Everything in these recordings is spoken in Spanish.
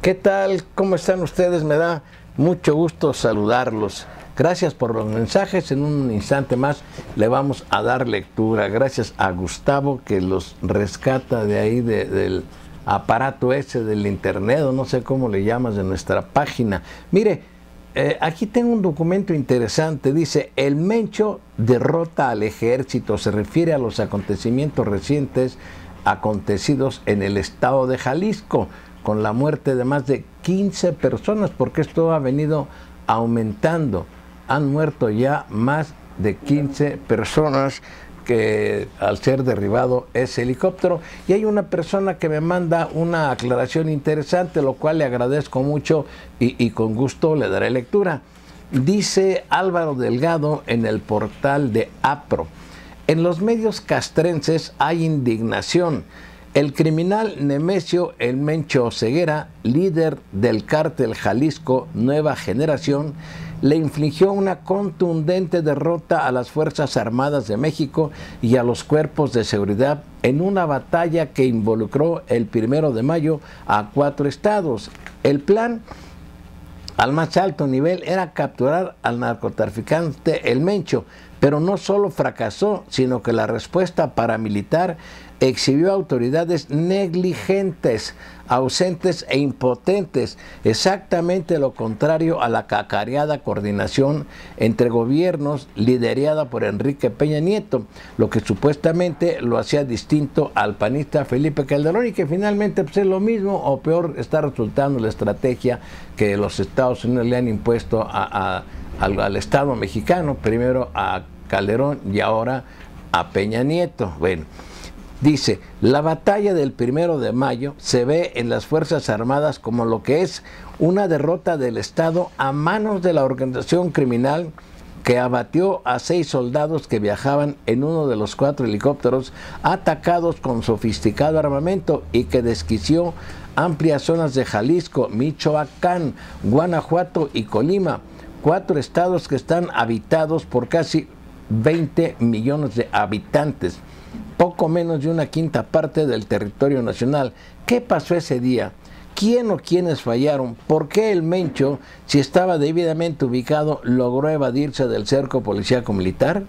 ¿Qué tal? ¿Cómo están ustedes? Me da mucho gusto saludarlos. Gracias por los mensajes. En un instante más le vamos a dar lectura. Gracias a Gustavo que los rescata de ahí del aparato ese del internet, o no sé cómo le llamas, de nuestra página. Mire, aquí tengo un documento interesante. Dice: el Mencho derrota al ejército. Se refiere a los acontecimientos recientes acontecidos en el estado de Jalisco, con la muerte de más de 15 personas, porque esto ha venido aumentando. Han muerto ya más de 15 personas que al ser derribado ese helicóptero. Y hay una persona que me manda una aclaración interesante, lo cual le agradezco mucho y con gusto le daré lectura. Dice Álvaro Delgado en el portal de APRO: en los medios castrenses hay indignación. El criminal Nemesio El Mencho Ceguera, líder del cártel Jalisco Nueva Generación, le infligió una contundente derrota a las Fuerzas Armadas de México y a los cuerpos de seguridad en una batalla que involucró el 1 de mayo a 4 estados. El plan al más alto nivel era capturar al narcotraficante El Mencho, pero no solo fracasó, sino que la respuesta paramilitar exhibió autoridades negligentes, ausentes e impotentes, exactamente lo contrario a la cacareada coordinación entre gobiernos liderada por Enrique Peña Nieto, lo que supuestamente lo hacía distinto al panista Felipe Calderón, y que finalmente pues, es lo mismo o peor está resultando la estrategia que los Estados Unidos le han impuesto al Estado mexicano, primero a Calderón y ahora a Peña Nieto. Bueno, dice: la batalla del 1 de mayo se ve en las Fuerzas Armadas como lo que es una derrota del Estado a manos de la organización criminal que abatió a 6 soldados que viajaban en uno de los 4 helicópteros atacados con sofisticado armamento y que desquició amplias zonas de Jalisco, Michoacán, Guanajuato y Colima, 4 estados que están habitados por casi 20 millones de habitantes, poco menos de una quinta parte del territorio nacional. ¿Qué pasó ese día? ¿Quién o quiénes fallaron? ¿Por qué el Mencho, si estaba debidamente ubicado, logró evadirse del cerco policíaco militar?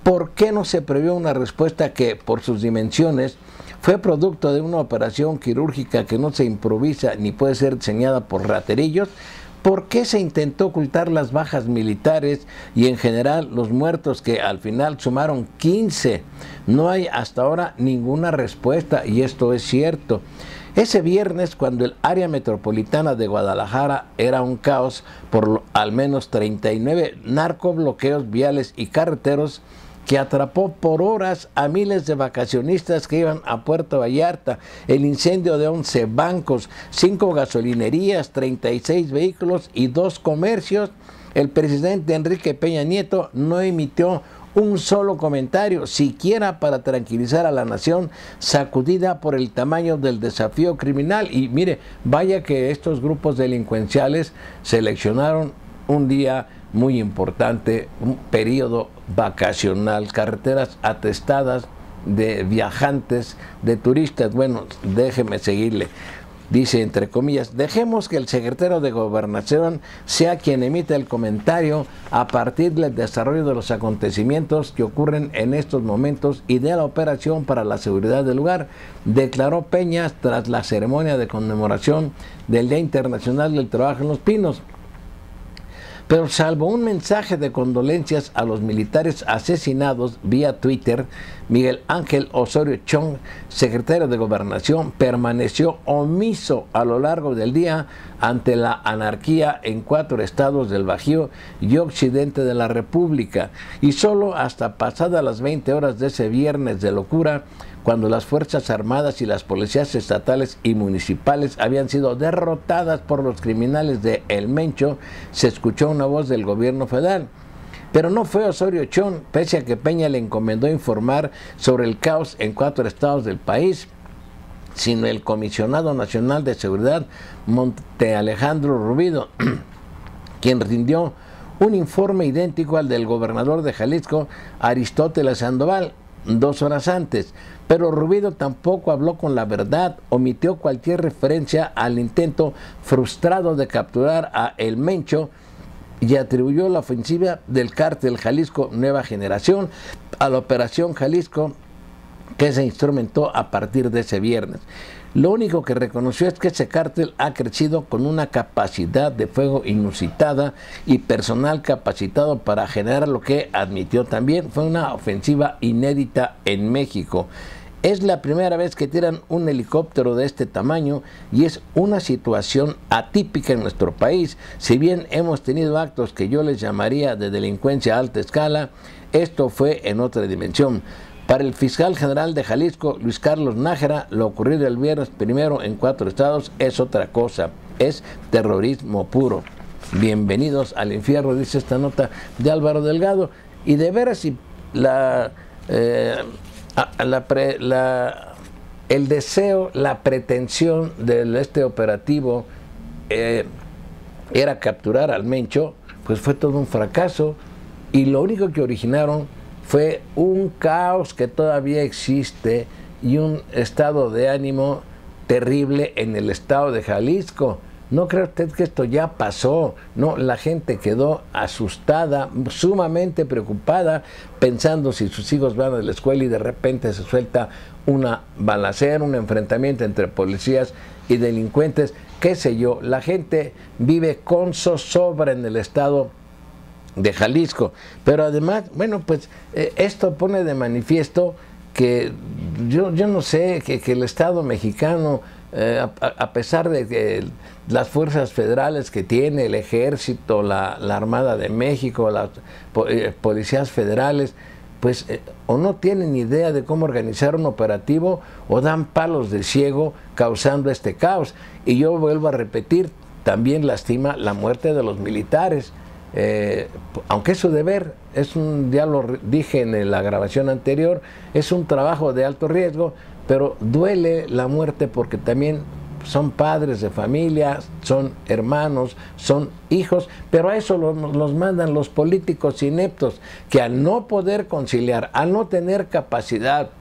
¿Por qué no se previó una respuesta que, por sus dimensiones, fue producto de una operación quirúrgica que no se improvisa ni puede ser diseñada por raterillos? ¿Por qué se intentó ocultar las bajas militares y en general los muertos, que al final sumaron 15? No hay hasta ahora ninguna respuesta, y esto es cierto. Ese viernes, cuando el área metropolitana de Guadalajara era un caos por al menos 39 narcobloqueos viales y carreteros, que atrapó por horas a miles de vacacionistas que iban a Puerto Vallarta, el incendio de 11 bancos, 5 gasolinerías, 36 vehículos y 2 comercios, el presidente Enrique Peña Nieto no emitió un solo comentario, siquiera para tranquilizar a la nación sacudida por el tamaño del desafío criminal. Y mire, vaya que estos grupos delincuenciales seleccionaron un día muy importante, un periodo vacacional, carreteras atestadas de viajantes, de turistas. Bueno, déjeme seguirle. Dice, entre comillas: dejemos que el secretario de Gobernación sea quien emita el comentario a partir del desarrollo de los acontecimientos que ocurren en estos momentos y de la operación para la seguridad del lugar, declaró Peña tras la ceremonia de conmemoración del Día Internacional del Trabajo en Los Pinos. Pero salvo un mensaje de condolencias a los militares asesinados vía Twitter, Miguel Ángel Osorio Chong, secretario de Gobernación, permaneció omiso a lo largo del día ante la anarquía en 4 estados del Bajío y occidente de la República. Y solo hasta pasadas las 20 horas de ese viernes de locura, cuando las Fuerzas Armadas y las policías estatales y municipales habían sido derrotadas por los criminales de El Mencho, se escuchó una voz del gobierno federal. Pero no fue Osorio Chong, pese a que Peña le encomendó informar sobre el caos en 4 estados del país, sino el comisionado nacional de seguridad, Monte Alejandro Rubido, quien rindió un informe idéntico al del gobernador de Jalisco, Aristóteles Sandoval, 2 horas antes. Pero Rubido tampoco habló con la verdad, omitió cualquier referencia al intento frustrado de capturar a El Mencho y atribuyó la ofensiva del cártel Jalisco Nueva Generación a la Operación Jalisco, que se instrumentó a partir de ese viernes. Lo único que reconoció es que ese cártel ha crecido con una capacidad de fuego inusitada y personal capacitado para generar lo que admitió también fue una ofensiva inédita en México. Es la primera vez que tiran un helicóptero de este tamaño y es una situación atípica en nuestro país. Si bien hemos tenido actos que yo les llamaría de delincuencia a alta escala, esto fue en otra dimensión. Para el fiscal general de Jalisco, Luis Carlos Nájera, lo ocurrido el viernes primero en 4 estados es otra cosa, es terrorismo puro. Bienvenidos al infierno, dice esta nota de Álvaro Delgado. Y de veras, si el deseo, la pretensión de este operativo era capturar al Mencho, pues fue todo un fracaso y lo único que originaron fue un caos que todavía existe y un estado de ánimo terrible en el estado de Jalisco. ¿No cree usted que esto ya pasó? No, la gente quedó asustada, sumamente preocupada, pensando si sus hijos van a la escuela y de repente se suelta una balacera, un enfrentamiento entre policías y delincuentes, qué sé yo. La gente vive con zozobra en el estado de Jalisco, pero además, bueno, pues esto pone de manifiesto que yo no sé, que el Estado mexicano, a pesar de que las fuerzas federales que tiene, el Ejército, la Armada de México, las policías federales, pues o no tienen idea de cómo organizar un operativo o dan palos de ciego causando este caos. Y yo vuelvo a repetir, también lastima la muerte de los militares. Aunque es su deber, ya lo dije en la grabación anterior, es un trabajo de alto riesgo, pero duele la muerte porque también son padres de familia, son hermanos, son hijos, pero a eso los mandan los políticos ineptos, que al no poder conciliar, al no tener capacidad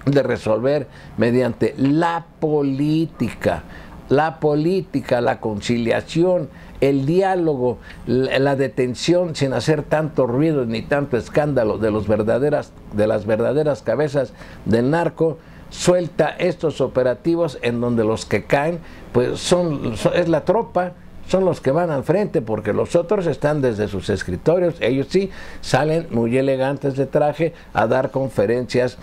de resolver mediante la política, la conciliación, el diálogo, la detención sin hacer tanto ruido ni tanto escándalo de las verdaderas cabezas del narco, suelta estos operativos en donde los que caen pues es la tropa, son los que van al frente, porque los otros están desde sus escritorios, ellos sí salen muy elegantes de traje a dar conferencias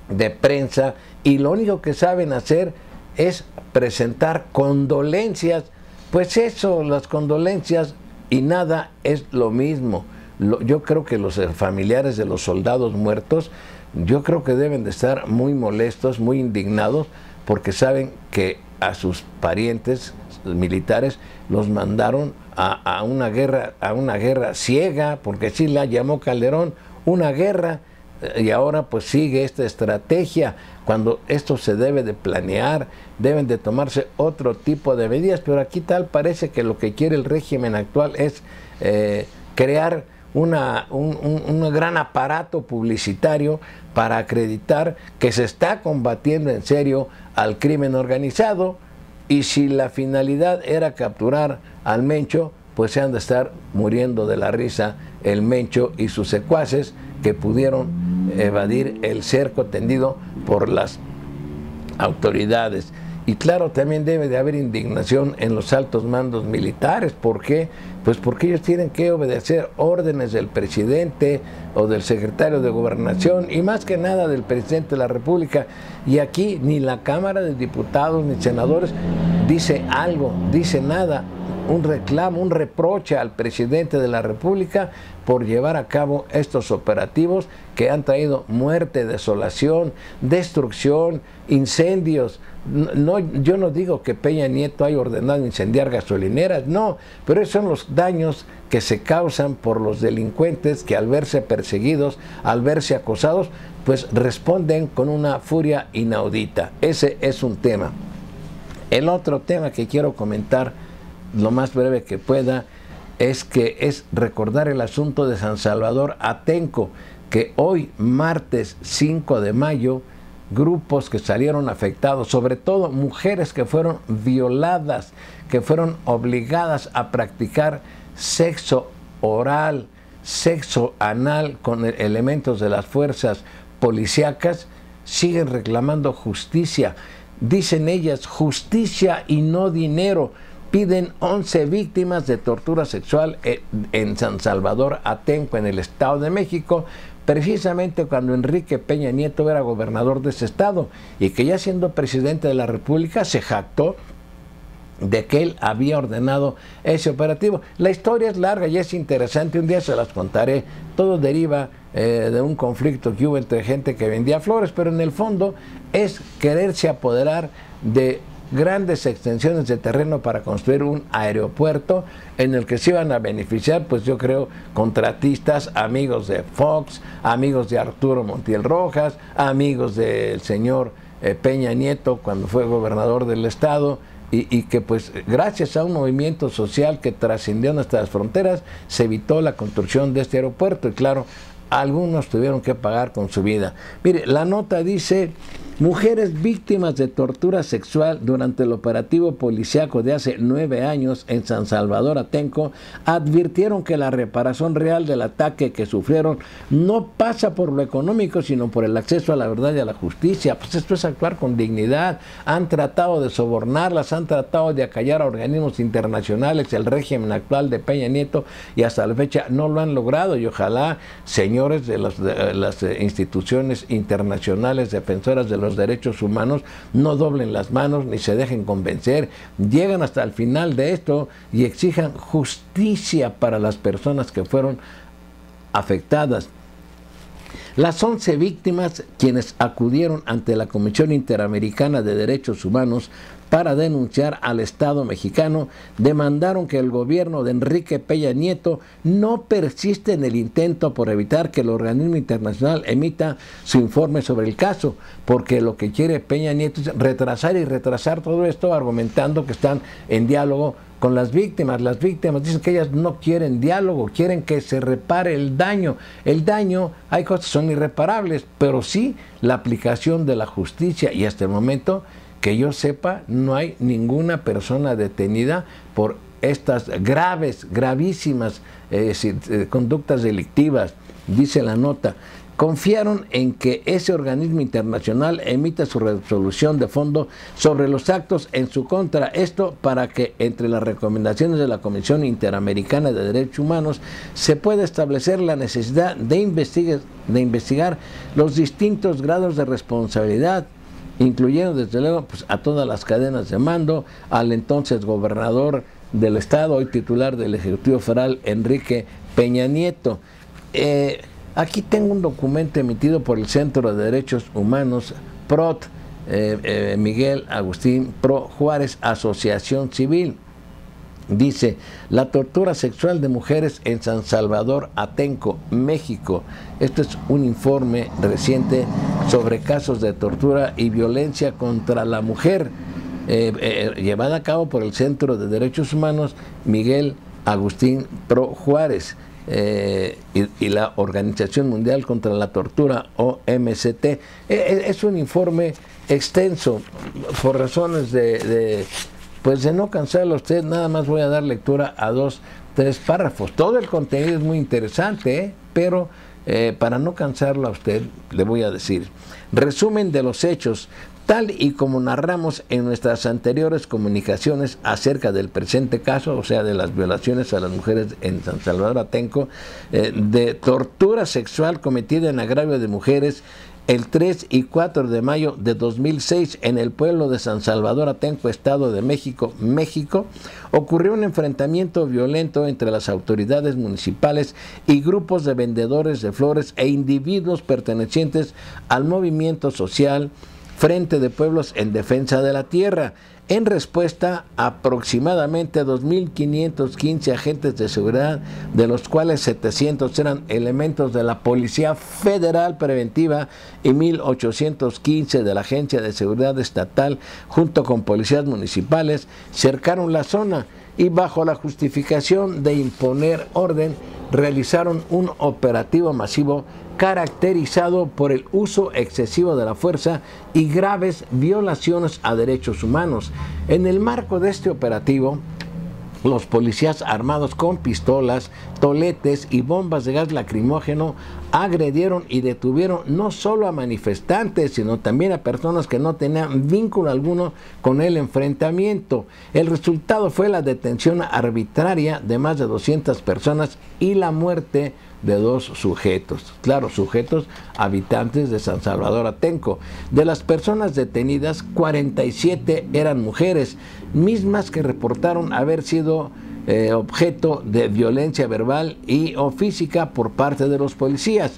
de prensa y lo único que saben hacer es presentar condolencias. Pues eso, las condolencias y nada es lo mismo. Yo creo que los familiares de los soldados muertos, yo creo que deben de estar muy molestos, muy indignados, porque saben que a sus parientes militares los mandaron a una guerra ciega, porque así la llamó Calderón, una guerra, y ahora pues sigue esta estrategia, cuando esto se debe de planear, deben de tomarse otro tipo de medidas, pero aquí tal parece que lo que quiere el régimen actual es crear un gran aparato publicitario para acreditar que se está combatiendo en serio al crimen organizado, y si la finalidad era capturar al Mencho, pues se han de estar muriendo de la risa el Mencho y sus secuaces que pudieron evadir el cerco tendido por las autoridades. Y claro, también debe de haber indignación en los altos mandos militares. ¿Por qué? Pues porque ellos tienen que obedecer órdenes del presidente o del secretario de Gobernación, y más que nada del presidente de la República. Y aquí ni la Cámara de Diputados ni senadores dice algo, dice nada, un reclamo, un reproche al presidente de la República por llevar a cabo estos operativos que han traído muerte, desolación, destrucción, incendios. No, yo no digo que Peña Nieto haya ordenado incendiar gasolineras, no, pero esos son los daños que se causan por los delincuentes que al verse perseguidos, al verse acosados, pues responden con una furia inaudita. Ese es un tema. El otro tema que quiero comentar lo más breve que pueda es recordar el asunto de San Salvador Atenco, que hoy, martes 5 de mayo, grupos que salieron afectados, sobre todo mujeres que fueron violadas, que fueron obligadas a practicar sexo oral, sexo anal con elementos de las fuerzas policíacas, siguen reclamando justicia. Dicen ellas, justicia y no dinero. Piden 11 víctimas de tortura sexual en San Salvador Atenco, en el Estado de México, precisamente cuando Enrique Peña Nieto era gobernador de ese estado, y que ya siendo presidente de la República se jactó de que él había ordenado ese operativo. La historia es larga y es interesante, un día se las contaré. Todo deriva de un conflicto que hubo entre gente que vendía flores, pero en el fondo es quererse apoderar de grandes extensiones de terreno para construir un aeropuerto en el que se iban a beneficiar, pues yo creo, contratistas, amigos de Fox, amigos de Arturo Montiel Rojas, amigos del señor Peña Nieto cuando fue gobernador del estado, y que pues gracias a un movimiento social que trascendió nuestras fronteras se evitó la construcción de este aeropuerto, y claro, algunos tuvieron que pagar con su vida. Mire, la nota dice: mujeres víctimas de tortura sexual durante el operativo policíaco de hace 9 años en San Salvador Atenco advirtieron que la reparación real del ataque que sufrieron no pasa por lo económico, sino por el acceso a la verdad y a la justicia. Pues esto es actuar con dignidad. Han tratado de sobornarlas, han tratado de acallar a organismos internacionales, el régimen actual de Peña Nieto, y hasta la fecha no lo han logrado, y ojalá, señores de las instituciones internacionales defensoras de los derechos humanos, no doblen las manos ni se dejen convencer, lleguen hasta el final de esto y exijan justicia para las personas que fueron afectadas. Las 11 víctimas, quienes acudieron ante la Comisión Interamericana de Derechos Humanos para denunciar al Estado mexicano, demandaron que el gobierno de Enrique Peña Nieto no persiste en el intento por evitar que el organismo internacional emita su informe sobre el caso, porque lo que quiere Peña Nieto es retrasar y retrasar todo esto, argumentando que están en diálogo con las víctimas. Las víctimas dicen que ellas no quieren diálogo, quieren que se repare el daño. El daño, hay cosas que son irreparables, pero sí la aplicación de la justicia, y hasta el momento que yo sepa, no hay ninguna persona detenida por estas gravísimas conductas delictivas. Dice la nota: confiaron en que ese organismo internacional emita su resolución de fondo sobre los actos en su contra. Esto para que entre las recomendaciones de la Comisión Interamericana de Derechos Humanos se pueda establecer la necesidad de investigar los distintos grados de responsabilidad, incluyendo desde luego pues, a todas las cadenas de mando, al entonces gobernador del estado, hoy titular del Ejecutivo Federal, Enrique Peña Nieto. Aquí tengo un documento emitido por el Centro de Derechos Humanos, PROT, Miguel Agustín Pro Juárez, Asociación Civil. Dice: la tortura sexual de mujeres en San Salvador Atenco, México. Esto es un informe reciente sobre casos de tortura y violencia contra la mujer, llevada a cabo por el Centro de Derechos Humanos Miguel Agustín Pro Juárez y la Organización Mundial contra la Tortura, OMCT. Es un informe extenso. Por razones pues de no cansarlo a usted, nada más voy a dar lectura a 2, 3 párrafos. Todo el contenido es muy interesante, pero para no cansarlo a usted, le voy a decir: resumen de los hechos, tal y como narramos en nuestras anteriores comunicaciones acerca del presente caso, o sea, de las violaciones a las mujeres en San Salvador Atenco, de tortura sexual cometida en agravio de mujeres el 3 y 4 de mayo de 2006 en el pueblo de San Salvador Atenco, Estado de México, ocurrió un enfrentamiento violento entre las autoridades municipales y grupos de vendedores de flores e individuos pertenecientes al movimiento social Frente de Pueblos en Defensa de la Tierra. En respuesta, aproximadamente 2.515 agentes de seguridad, de los cuales 700 eran elementos de la Policía Federal Preventiva y 1.815 de la Agencia de Seguridad Estatal, junto con policías municipales, cercaron la zona y bajo la justificación de imponer orden, realizaron un operativo masivo caracterizado por el uso excesivo de la fuerza y graves violaciones a derechos humanos. En el marco de este operativo, los policías armados con pistolas, toletes y bombas de gas lacrimógeno agredieron y detuvieron no solo a manifestantes, sino también a personas que no tenían vínculo alguno con el enfrentamiento. El resultado fue la detención arbitraria de más de 200 personas y la muerte de 2 sujetos, claro, sujetos habitantes de San Salvador Atenco. De las personas detenidas, 47 eran mujeres, mismas que reportaron haber sido objeto de violencia verbal y o física por parte de los policías.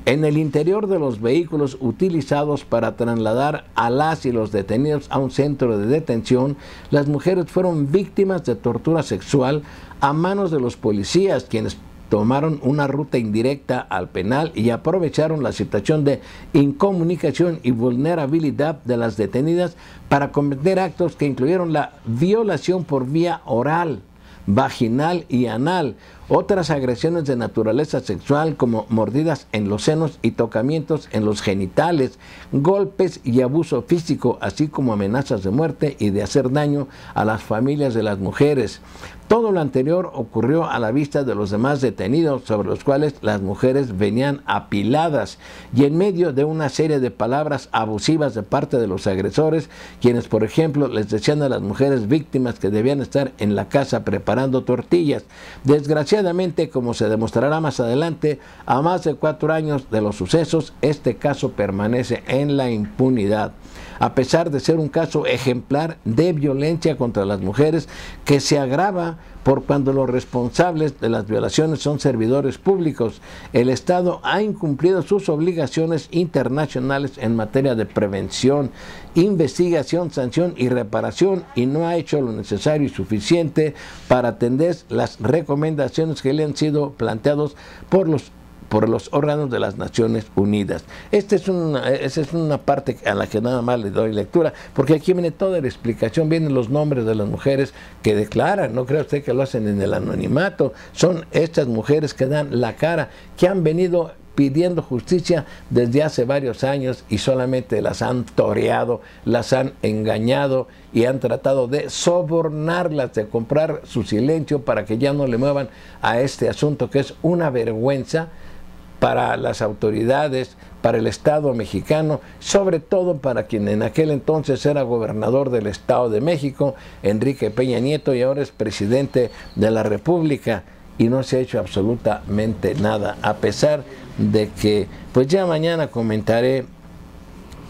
En el interior de los vehículos utilizados para trasladar a las y los detenidos a un centro de detención, las mujeres fueron víctimas de tortura sexual a manos de los policías, quienes tomaron una ruta indirecta al penal y aprovecharon la situación de incomunicación y vulnerabilidad de las detenidas para cometer actos que incluyeron la violación por vía oral, vaginal y anal, otras agresiones de naturaleza sexual como mordidas en los senos y tocamientos en los genitales, golpes y abuso físico, así como amenazas de muerte y de hacer daño a las familias de las mujeres. Todo lo anterior ocurrió a la vista de los demás detenidos, sobre los cuales las mujeres venían apiladas y en medio de una serie de palabras abusivas de parte de los agresores, quienes, por ejemplo, les decían a las mujeres víctimas que debían estar en la casa preparando tortillas. Desgraciadamente, como se demostrará más adelante, a más de 4 años de los sucesos, este caso permanece en la impunidad, a pesar de ser un caso ejemplar de violencia contra las mujeres que se agrava por cuando los responsables de las violaciones son servidores públicos. El Estado ha incumplido sus obligaciones internacionales en materia de prevención, investigación, sanción y reparación y no ha hecho lo necesario y suficiente para atender las recomendaciones que le han sido planteadas por los órganos de las Naciones Unidas. Esa es una parte a la que nada más le doy lectura, porque aquí viene toda la explicación, vienen los nombres de las mujeres que declaran, no crea usted que lo hacen en el anonimato, son estas mujeres que dan la cara, que han venido pidiendo justicia desde hace varios años y solamente las han toreado, las han engañado y han tratado de sobornarlas, de comprar su silencio para que ya no le muevan a este asunto que es una vergüenza para las autoridades, para el Estado mexicano, sobre todo para quien en aquel entonces era gobernador del Estado de México, Enrique Peña Nieto, y ahora es presidente de la República, y no se ha hecho absolutamente nada, a pesar de que, pues ya mañana comentaré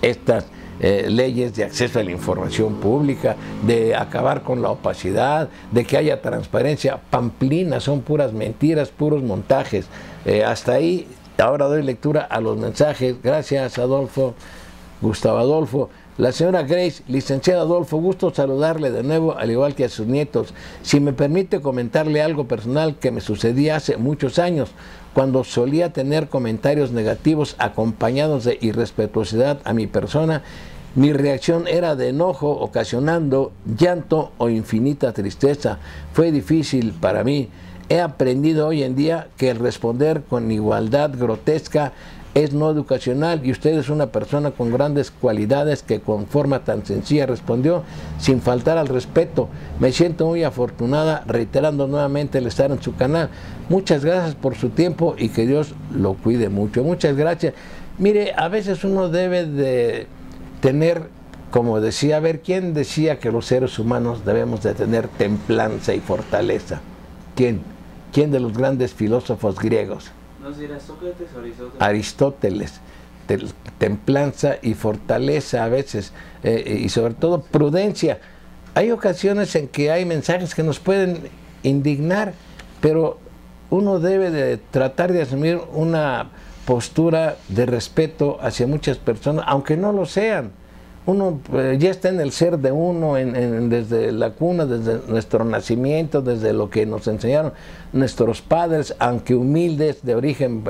estas leyes de acceso a la información pública, de acabar con la opacidad, de que haya transparencia. Pamplinas, son puras mentiras, puros montajes. Hasta ahí. Ahora doy lectura a los mensajes. Gracias, Adolfo, Gustavo Adolfo. La señora Grace, licenciada Adolfo, gusto saludarle de nuevo, al igual que a sus nietos. Si me permite comentarle algo personal que me sucedía hace muchos años, cuando solía tener comentarios negativos acompañados de irrespetuosidad a mi persona, mi reacción era de enojo, ocasionando llanto o infinita tristeza. Fue difícil para mí. He aprendido hoy en día que el responder con igualdad grotesca es no educacional, y usted es una persona con grandes cualidades que con forma tan sencilla respondió sin faltar al respeto. Me siento muy afortunada, reiterando nuevamente el estar en su canal. Muchas gracias por su tiempo y que Dios lo cuide mucho. Muchas gracias. Mire, a veces uno debe de tener, como decía, a ver, ¿quién decía que los seres humanos debemos de tener templanza y fortaleza? ¿Quién? ¿Quién de los grandes filósofos griegos? ¿No será Sócrates o Aristóteles? Aristóteles. Templanza y fortaleza a veces, y sobre todo prudencia. Hay ocasiones en que hay mensajes que nos pueden indignar, pero uno debe de tratar de asumir una postura de respeto hacia muchas personas, aunque no lo sean. uno ya está en el ser de uno, desde la cuna, desde nuestro nacimiento, desde lo que nos enseñaron nuestros padres, aunque humildes, de origen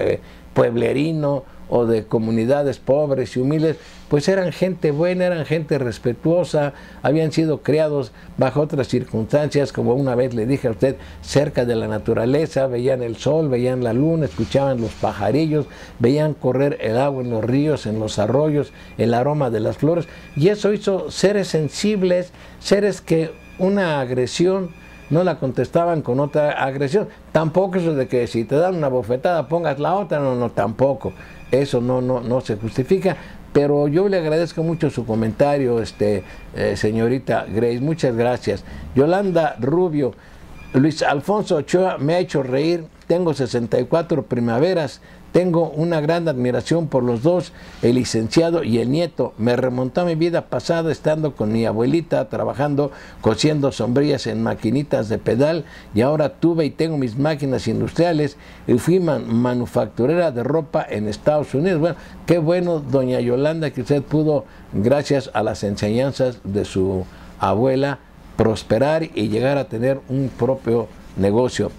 pueblerino o de comunidades pobres y humildes, pues eran gente buena, eran gente respetuosa, habían sido criados bajo otras circunstancias, como una vez le dije a usted, cerca de la naturaleza, veían el sol, veían la luna, escuchaban los pajarillos, veían correr el agua en los ríos, en los arroyos, el aroma de las flores, y eso hizo seres sensibles, seres que una agresión no la contestaban con otra agresión. Tampoco eso de que si te dan una bofetada pongas la otra, no, tampoco. Eso no se justifica, pero yo le agradezco mucho su comentario, señorita Grace, muchas gracias. Yolanda Rubio, Luis Alfonso Ochoa me ha hecho reír, tengo 64 primaveras, tengo una gran admiración por los dos, el licenciado y el nieto. Me remontó a mi vida pasada estando con mi abuelita trabajando, cosiendo sombrillas en maquinitas de pedal, y ahora tuve y tengo mis máquinas industriales y fui manufacturera de ropa en Estados Unidos. Bueno, qué bueno, doña Yolanda, que usted pudo, gracias a las enseñanzas de su abuela, prosperar y llegar a tener un propio negocio.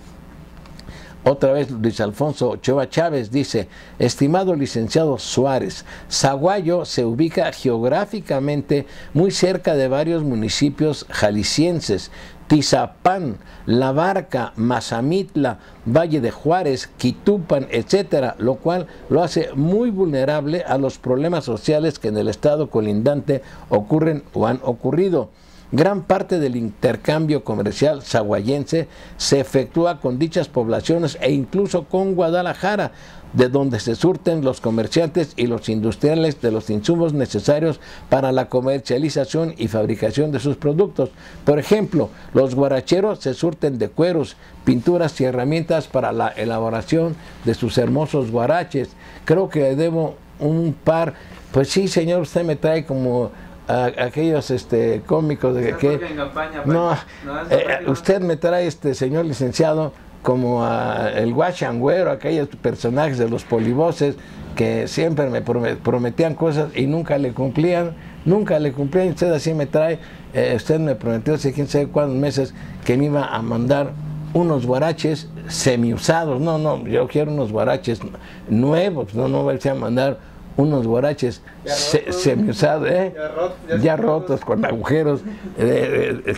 Otra vez Luis Alfonso Ochoa Chávez dice, estimado licenciado Suárez, Zaguayo se ubica geográficamente muy cerca de varios municipios jaliscienses, Tizapán, La Barca, Mazamitla, Valle de Juárez, Quitupan, etcétera, lo cual lo hace muy vulnerable a los problemas sociales que en el estado colindante ocurren o han ocurrido. Gran parte del intercambio comercial zaguayense se efectúa con dichas poblaciones e incluso con Guadalajara, de donde se surten los comerciantes y los industriales de los insumos necesarios para la comercialización y fabricación de sus productos. Por ejemplo, los guaracheros se surten de cueros, pinturas y herramientas para la elaboración de sus hermosos guaraches. Creo que debo un par, pues sí, señor, usted me trae como aquellos cómicos de que usted me trae, señor licenciado, como el guachangüero, aquellos personajes de los polivoces que siempre me prometían cosas y nunca le cumplían, usted así me trae, usted me prometió hace quién sabe cuántos meses que me iba a mandar unos guaraches semiusados. No, yo quiero unos guaraches nuevos, no voy a mandar unos guaraches semiusados, ya rotos con agujeros.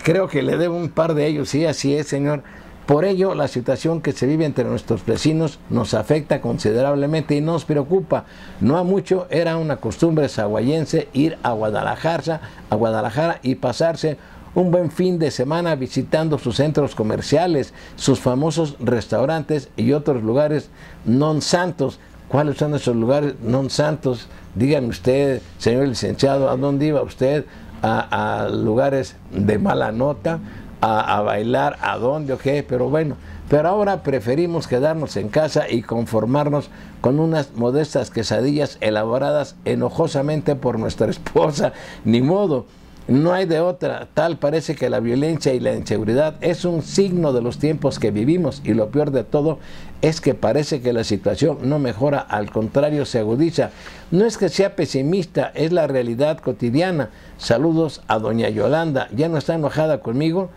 Creo que le debo un par de ellos, sí, así es, señor. Por ello, la situación que se vive entre nuestros vecinos nos afecta considerablemente y nos preocupa. No ha mucho era una costumbre zaguayense ir a Guadalajara y pasarse un buen fin de semana visitando sus centros comerciales, sus famosos restaurantes y otros lugares non santos. ¿Cuáles son esos lugares non santos? Dígame usted, señor licenciado, ¿a dónde iba usted? ¿A lugares de mala nota? ¿A bailar? ¿A dónde o qué? Pero bueno, pero ahora preferimos quedarnos en casa y conformarnos con unas modestas quesadillas elaboradas enojosamente por nuestra esposa. Ni modo. No hay de otra, tal parece que la violencia y la inseguridad es un signo de los tiempos que vivimos y lo peor de todo es que parece que la situación no mejora, al contrario se agudiza. No es que sea pesimista, es la realidad cotidiana. Saludos a doña Yolanda, ¿ya no está enojada conmigo?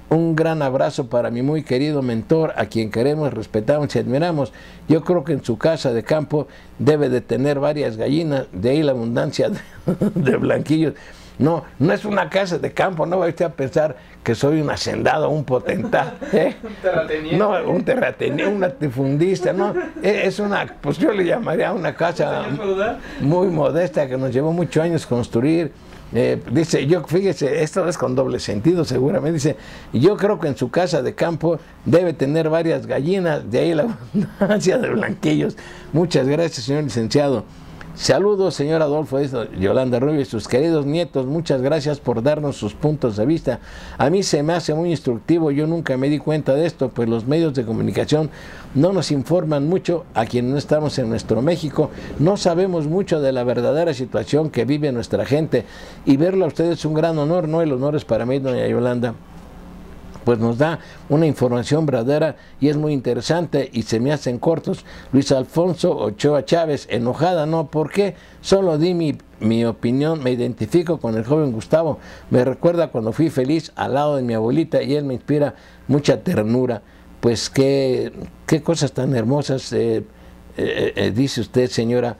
Un gran abrazo para mi muy querido mentor, a quien queremos, respetamos y admiramos. Yo creo que en su casa de campo debe de tener varias gallinas, de ahí la abundancia de blanquillos. No es una casa de campo, no vaya usted a pensar que soy un hacendado, un potentado, un terrateniente. No, un terrateniente, un latifundista, no, es una, pues yo le llamaría una casa muy modesta que nos llevó muchos años construir. Dice, fíjese, esto es con doble sentido seguramente, dice, yo creo que en su casa de campo debe tener varias gallinas, de ahí la abundancia de blanquillos. Muchas gracias, señor licenciado. Saludos, señor Adolfo, Yolanda Rubio y sus queridos nietos, muchas gracias por darnos sus puntos de vista. A mí se me hace muy instructivo, yo nunca me di cuenta de esto, pues los medios de comunicación no nos informan mucho a quienes no estamos en nuestro México, no sabemos mucho de la verdadera situación que vive nuestra gente, y verlo a ustedes es un gran honor, ¿no? El honor es para mí, doña Yolanda. Pues nos da una información verdadera y es muy interesante y se me hacen cortos. Luis Alfonso Ochoa Chávez, enojada, ¿no? ¿Por qué? Solo di mi mi opinión, me identifico con el joven Gustavo. Me recuerda cuando fui feliz al lado de mi abuelita y él me inspira mucha ternura. Pues qué cosas tan hermosas, dice usted, señora,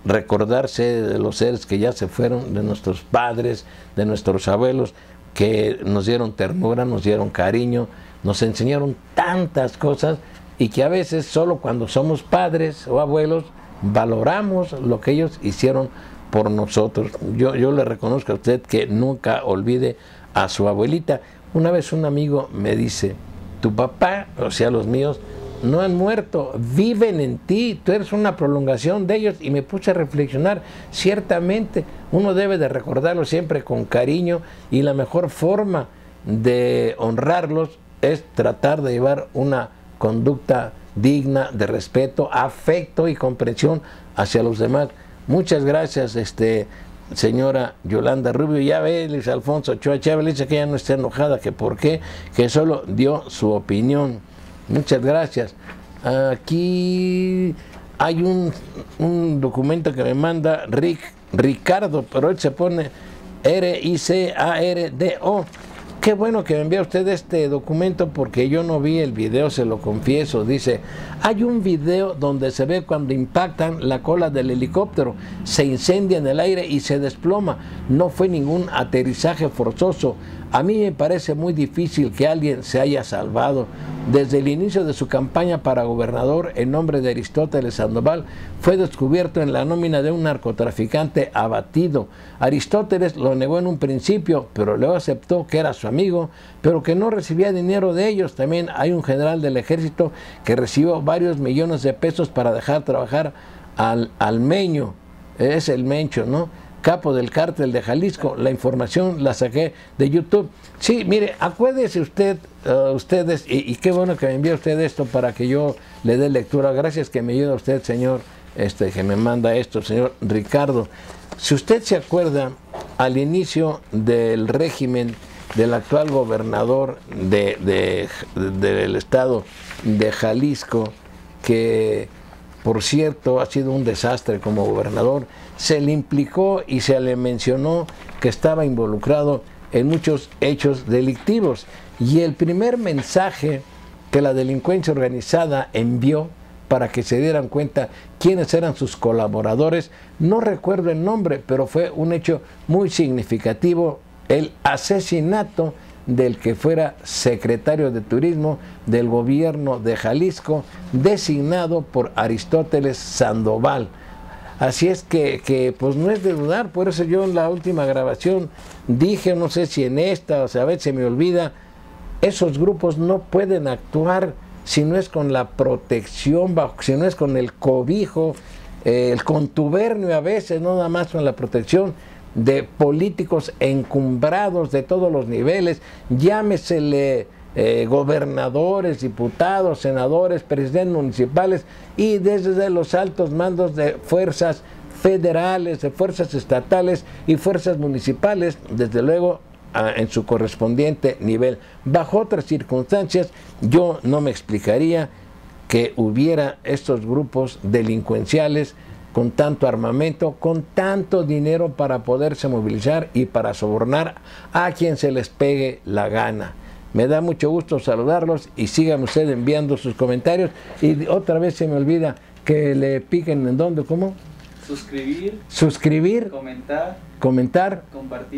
recordarse de los seres que ya se fueron, de nuestros padres, de nuestros abuelos, que nos dieron ternura, nos dieron cariño, nos enseñaron tantas cosas y que a veces solo cuando somos padres o abuelos valoramos lo que ellos hicieron por nosotros. Yo le reconozco a usted que nunca olvide a su abuelita. Una vez un amigo me dice, tu papá, o sea los míos, no han muerto, viven en ti, tú eres una prolongación de ellos. Y me puse a reflexionar, ciertamente uno debe de recordarlos siempre con cariño, y la mejor forma de honrarlos es tratar de llevar una conducta digna de respeto, afecto y comprensión hacia los demás. Muchas gracias, señora Yolanda Rubio. Ya ve, Luis Alfonso Ochoa Chávez le dice que ella no está enojada, que por qué, que solo dio su opinión. Muchas gracias. Aquí hay un documento que me manda Ricardo, pero él se pone RICARDO. Qué bueno que me envía usted este documento, porque yo no vi el video, se lo confieso. Dice, hay un video donde se ve cuando impactan la cola del helicóptero, se incendia en el aire y se desploma. No fue ningún aterrizaje forzoso. A mí me parece muy difícil que alguien se haya salvado. Desde el inicio de su campaña para gobernador, el nombre de Aristóteles Sandoval fue descubierto en la nómina de un narcotraficante abatido. Aristóteles lo negó en un principio, pero luego aceptó que era su amigo, pero que no recibía dinero de ellos. También hay un general del ejército que recibió varios millones de pesos para dejar trabajar al Meño, es el Mencho, ¿no?, capo del cártel de Jalisco. La información la saqué de YouTube. Sí, mire, acuérdese usted, ustedes, y qué bueno que me envíe usted esto para que yo le dé lectura. Gracias que me ayuda usted, señor, que me manda esto, señor Ricardo. Si usted se acuerda, al inicio del régimen del actual gobernador del estado de Jalisco, que por cierto ha sido un desastre como gobernador, se le implicó y se le mencionó que estaba involucrado en muchos hechos delictivos. Y el primer mensaje que la delincuencia organizada envió para que se dieran cuenta quiénes eran sus colaboradores, no recuerdo el nombre, pero fue un hecho muy significativo: el asesinato del que fuera secretario de Turismo del gobierno de Jalisco, designado por Aristóteles Sandoval. Así es que pues no es de dudar. Por eso yo en la última grabación dije, no sé si en esta, o sea, a veces se me olvida, esos grupos no pueden actuar si no es con la protección, si no es con el cobijo, el contubernio a veces, no nada más con la protección de políticos encumbrados de todos los niveles, llámesele gobernadores, diputados, senadores, presidentes municipales, y desde los altos mandos de fuerzas federales, de fuerzas estatales y fuerzas municipales, desde luego en su correspondiente nivel. Bajo otras circunstancias, yo no me explicaría que hubiera estos grupos delincuenciales con tanto armamento, con tanto dinero para poderse movilizar y para sobornar a quien se les pegue la gana. Me da mucho gusto saludarlos y sigan ustedes enviando sus comentarios. Y otra vez se me olvida que le piquen en dónde, ¿cómo? Suscribir, comentar,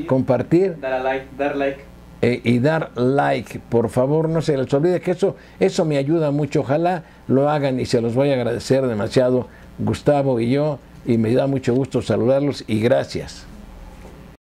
compartir, dar like. Y dar like, por favor, no se les olvide que eso me ayuda mucho. Ojalá lo hagan y se los voy a agradecer demasiado, Gustavo y yo, y me da mucho gusto saludarlos y gracias.